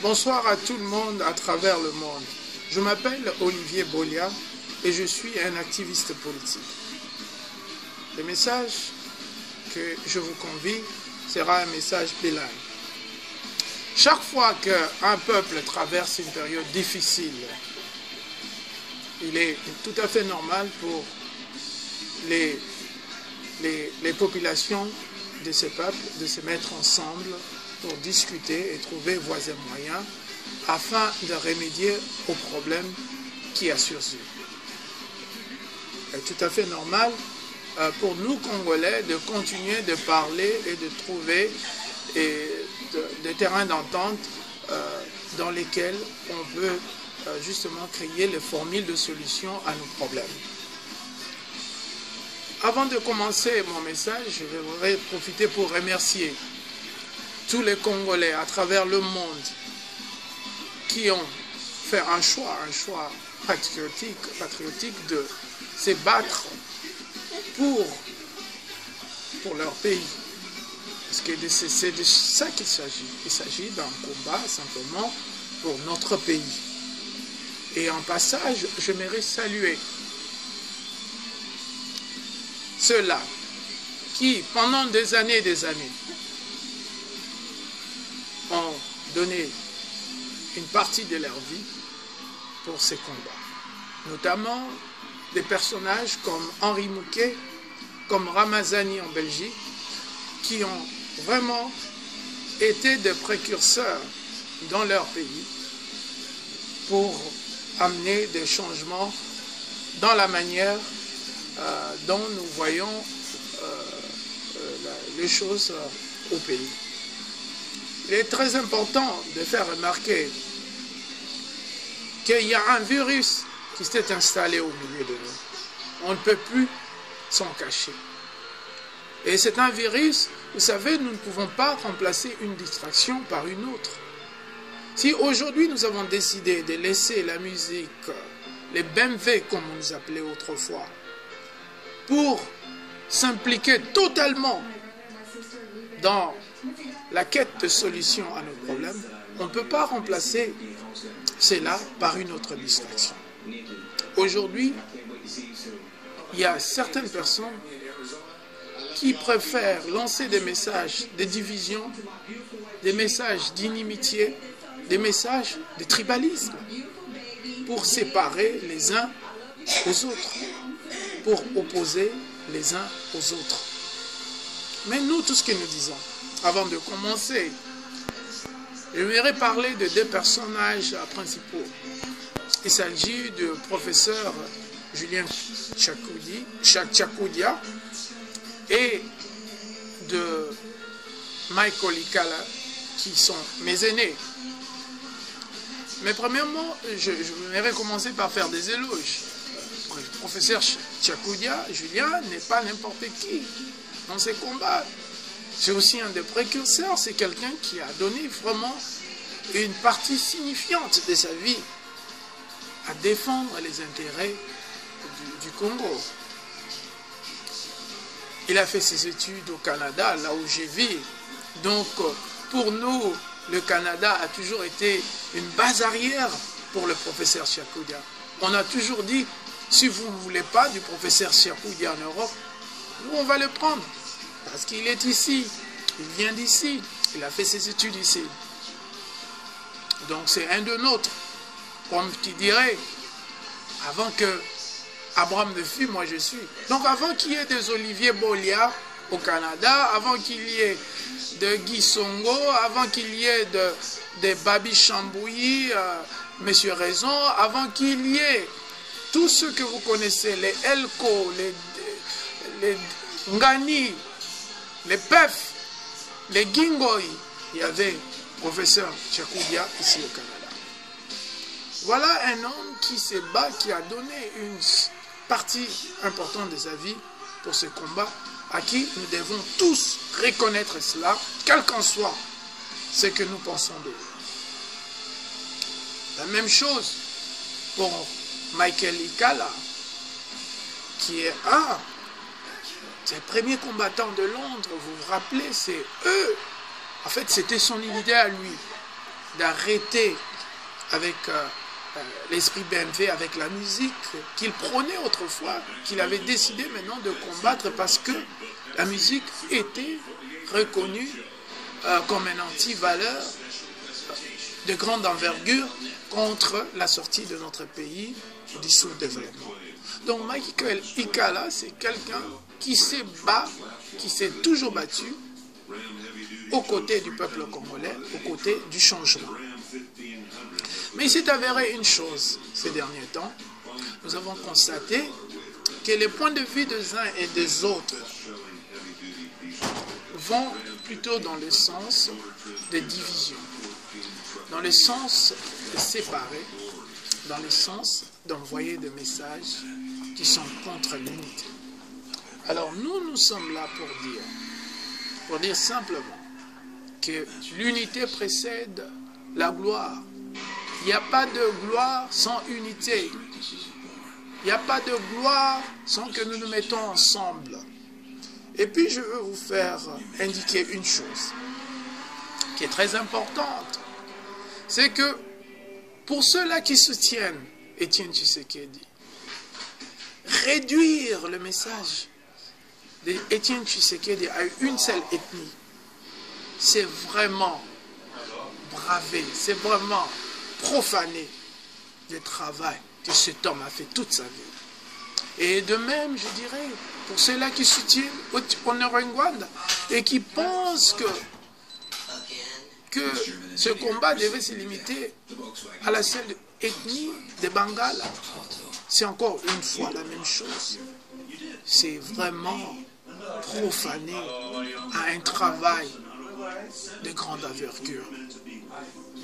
Bonsoir à tout le monde à travers le monde. Je m'appelle Olivier Bolia et je suis un activiste politique. Le message que je vous convie sera un message bilingue. Chaque fois qu'un peuple traverse une période difficile, il est tout à fait normal pour les populations de ces peuples de se mettre ensemble pour discuter et trouver voies et moyens afin de remédier aux problèmes qui a surgi. C'est tout à fait normal pour nous Congolais de continuer de parler et de trouver des terrains d'entente dans lesquels on peut justement créer les formules de solution à nos problèmes. Avant de commencer mon message, je voudrais profiter pour remercier tous les Congolais à travers le monde qui ont fait un choix patriotique de se battre pour leur pays. Parce que c'est de ça qu'il s'agit. Il s'agit d'un combat simplement pour notre pays. Et en passage, j'aimerais saluer ceux-là qui, pendant des années ont donné une partie de leur vie pour ces combats. Notamment des personnages comme Henri Mouquet, comme Ramazani en Belgique, qui ont vraiment été des précurseurs dans leur pays pour amener des changements dans la manière dont nous voyons les choses au pays. Il est très important de faire remarquer qu'il y a un virus qui s'est installé au milieu de nous. On ne peut plus s'en cacher. Et c'est un virus, vous savez, nous ne pouvons pas remplacer une distraction par une autre. Si aujourd'hui nous avons décidé de laisser la musique, les BMV comme on nous appelait autrefois, pour s'impliquer totalement dans la quête de solutions à nos problèmes, on ne peut pas remplacer cela par une autre distraction. Aujourd'hui, il y a certaines personnes qui préfèrent lancer des messages de division, des messages d'inimitié, des messages de tribalisme pour séparer les uns aux autres, pour opposer les uns aux autres. Mais nous, tout ce que nous disons, avant de commencer, j'aimerais parler de deux personnages principaux. Il s'agit du professeur Julien Tchakoudia et de Michael Ikala, qui sont mes aînés. Mais premièrement, j'aimerais commencer par faire des éloges. Le professeur Tchakoudia, Julien, n'est pas n'importe qui dans ces combats. C'est aussi un des précurseurs, c'est quelqu'un qui a donné vraiment une partie signifiante de sa vie à défendre les intérêts du Congo. Il a fait ses études au Canada, là où j'ai vécu. Donc, pour nous, le Canada a toujours été une base arrière pour le professeur Tchakoudia. On a toujours dit, si vous ne voulez pas du professeur Tchakoudia en Europe, nous, on va le prendre. Parce qu'il est ici, il vient d'ici, il a fait ses études ici. Donc c'est un de nôtres. Comme tu dirais, avant que Abraham ne fût, moi je suis. Donc avant qu'il y ait des Olivier Bolia au Canada, avant qu'il y ait de Guy Songo, avant qu'il y ait de Babi Chambouilly, Monsieur Raison, avant qu'il y ait tous ceux que vous connaissez, les Elko, les Ngani, les PEF, les Gingoy, il y avait le professeur Tchakoudia ici au Canada. Voilà un homme qui se bat, qui a donné une partie importante de sa vie pour ce combat, à qui nous devons tous reconnaître cela, quel qu'en soit ce que nous pensons de lui. La même chose pour Michael Ikala, qui est un des premiers combattants de Londres, vous vous rappelez, c'est eux. En fait, c'était son idée à lui. d'arrêter avec l'esprit BMW, avec la musique qu'il prônait autrefois, qu'il avait décidé maintenant de combattre parce que la musique était reconnue comme un anti-valeur de grande envergure contre la sortie de notre pays du sous-développement. Donc Michael Ikala, c'est quelqu'un qui s'est toujours battu aux côtés du peuple congolais, aux côtés du changement. Mais il s'est avéré une chose ces derniers temps. Nous avons constaté que les points de vue des uns et des autres vont plutôt dans le sens de division, dans le sens de séparer, dans le sens d'envoyer des messages qui sont contre l'unité. Alors nous sommes là pour dire simplement que l'unité précède la gloire. Il n'y a pas de gloire sans unité. Il n'y a pas de gloire sans que nous nous mettons ensemble. Et puis je veux vous faire indiquer une chose qui est très importante. C'est que pour ceux-là qui soutiennent Étienne Tshisekedi, réduire le message d'Étienne Tshisekedi à une seule ethnie, c'est vraiment braver, c'est vraiment profaner le travail que cet homme a fait toute sa vie. Et de même, je dirais, pour ceux-là qui soutiennent Rwanda et qui pensent que ce combat devait se limiter à la seule ethnie des Bangala, c'est encore une fois la même chose. C'est vraiment profaner à un travail de grande envergure.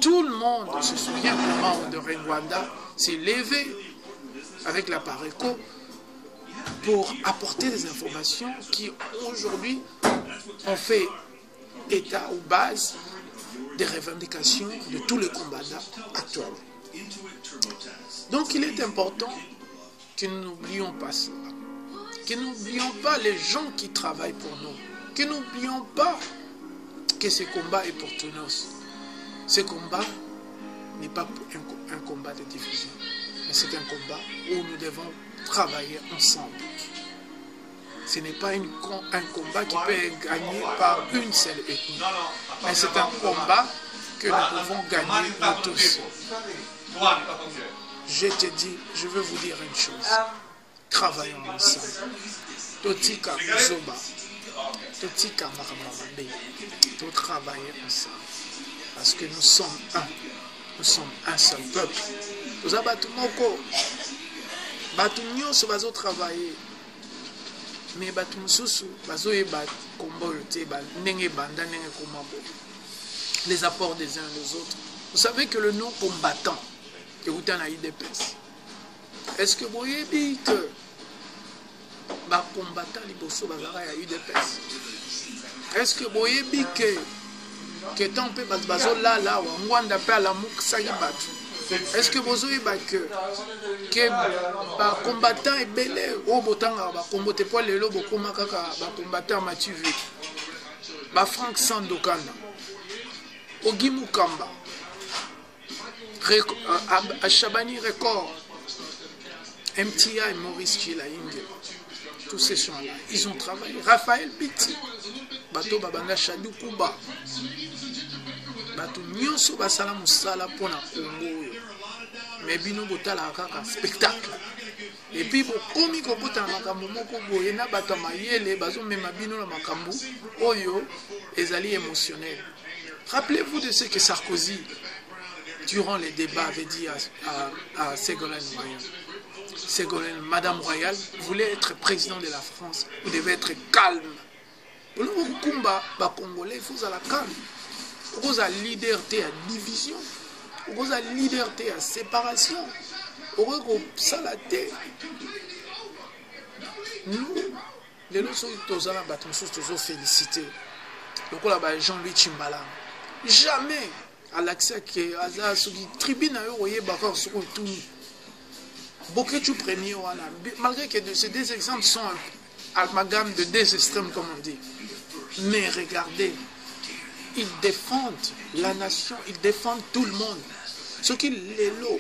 Tout le monde se souvient comment de Rwanda s'est levé avec la Pareco pour apporter des informations qui aujourd'hui ont fait état ou base des revendications de tous les combattants actuels. Donc il est important que nous n'oublions pas cela, que nous n'oublions pas les gens qui travaillent pour nous, que nous n'oublions pas que ce combat est pour tous. Ce combat n'est pas un combat de division, mais c'est un combat où nous devons travailler ensemble. Ce n'est pas un combat qui peut être gagné par une seule ethnie, mais c'est un combat que nous pouvons gagner nous tous. Je te dis, je veux vous dire une chose. Travaillons ensemble. Totika Zoba, Totika Maramamabe, pour travailler ensemble. Parce que nous sommes un. Nous sommes un seul peuple. Nous avons tout moko. Batu nyonso bazo travailler. Mais batu mususu bazo eba kombo yote ba ndenge banda ndenge komabo. Les apports des uns et des autres. Vous savez que le nom combattant que vous avez IDPS. Est-ce que vous voyez que ba combattant liboso bazara ya UDPS? Est-ce que vous voyez que tant pe bazo là wa ngwanda pe ala muksaki batu? Est-ce que vous avez que ba combattant est belé au botanga ba combattre pour les lobo koma kaka ba combattant matuvé ba Frank Sandokana Ogimu Kamba à Chabani Record, MTI, Maurice Chilaïngue, tous ces gens-là, ils ont travaillé. Raphaël Biti, Bato Babanda Chadou Kuba, Bato Nyonso Basala Moussala pour la Congo, mais Bino Botala Kaka, spectacle. Et puis, comme il y a Makambo, il y a Bato Mayele, Bazo Memabino Makambo, Oyo, les alliés émotionnels. Rappelez-vous de ce que Sarkozy, durant les débats, avait dit à Ségolène Royal. Madame Royal voulait être président de la France. Vous devez être calme. Pour le combat, les Congolais, il faut la calme. Vous avez la liberté à division. Vous avez la liberté à séparation. Vous avez la liberté. Nous, les autres, nous avons félicité. Donc, on a Jean-Louis Chimbala. Jamais à l'accès que la tribune a eu Boketu premier, malgré que ces deux exemples sont un amalgame de deux extrêmes, comme on dit. Mais regardez, ils défendent la nation, ils défendent tout le monde. Ce qui est là,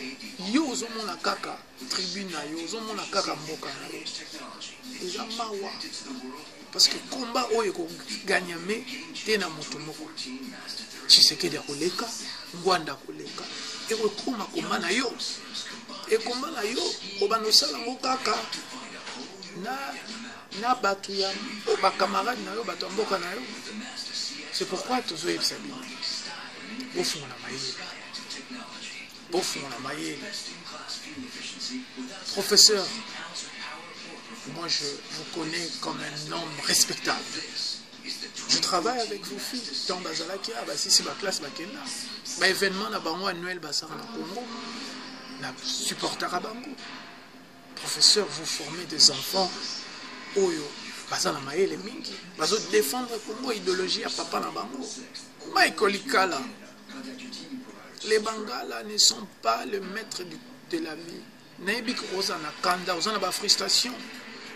yo ozomona kaka tribune na yo, ozomona kaka mboka na yo. Eza mawa. Parce que combat oyo ko ganyame te na moto moko. Tshisekedi akoleka, Ngwanda akoleka. Et rekoma komba na yo. Et komba na yo, obano sala ngo kaka na batu ya ba camarade na yo, batu mboka na yo. C'est pourquoi tozo yebisa bino. Bofunga na mayele. Professeur, moi je vous connais comme un homme respectable. Je travaille avec vos filles dans Bazalaki, si ma classe Bakena. Bah événement na bango annuel basara na Congo, na supporter à bango. Professeur, vous formez des enfants oyo bazana mayele mingi, bazo défendre Congo idéologie à papa na bango. Michael Kala. Les Bangala ne sont pas le maître de la vie. Naibik Osana Kanda, Osana ba frustration,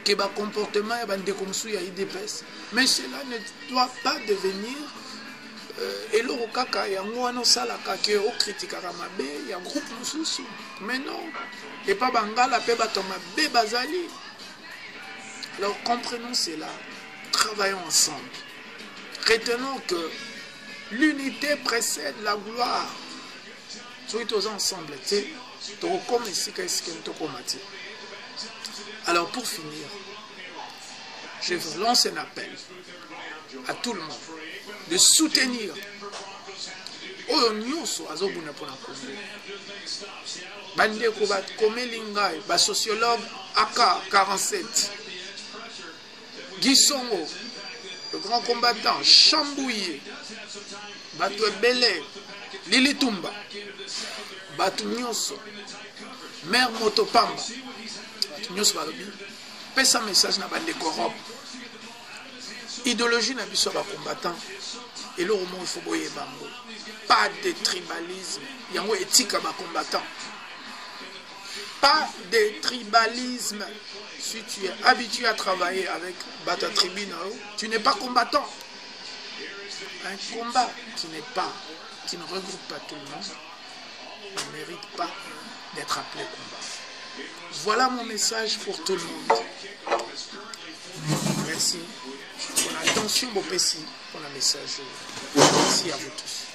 que ba comportement et bande comme sous ya IDPS. Mais cela ne doit pas devenir et le kaka ya ngwana sala kake o critique ramabe ya groupe mususu. Mais non, et pas Bangala pe batoma be bazali. Alors comprenons cela, travaillons ensemble. Retenons que l'unité précède la gloire. Ensemble, alors pour finir, je vous lance un appel à tout le monde de soutenir sociologue AK-47, Guy Songo, le grand combattant, Chambouillé, Bato Belé, Lili Tumba, Batu Nyonso, Mère Motopamba, Batu Nyonso Balobi, pesa message na bande corrobe. Idéologie na biso ba combattant, et le roman il faut boyer bango. Pas de tribalisme, yango éthique ba combattant. Pas de tribalisme. Si tu es habitué à travailler avec Bata Tribune, tu n'es pas combattant. Un combat qui ne regroupe pas tout le monde ne mérite pas d'être appelé combat. Voilà mon message pour tout le monde. Merci pour l'attention, mon Pessi, pour le message. Merci à vous tous.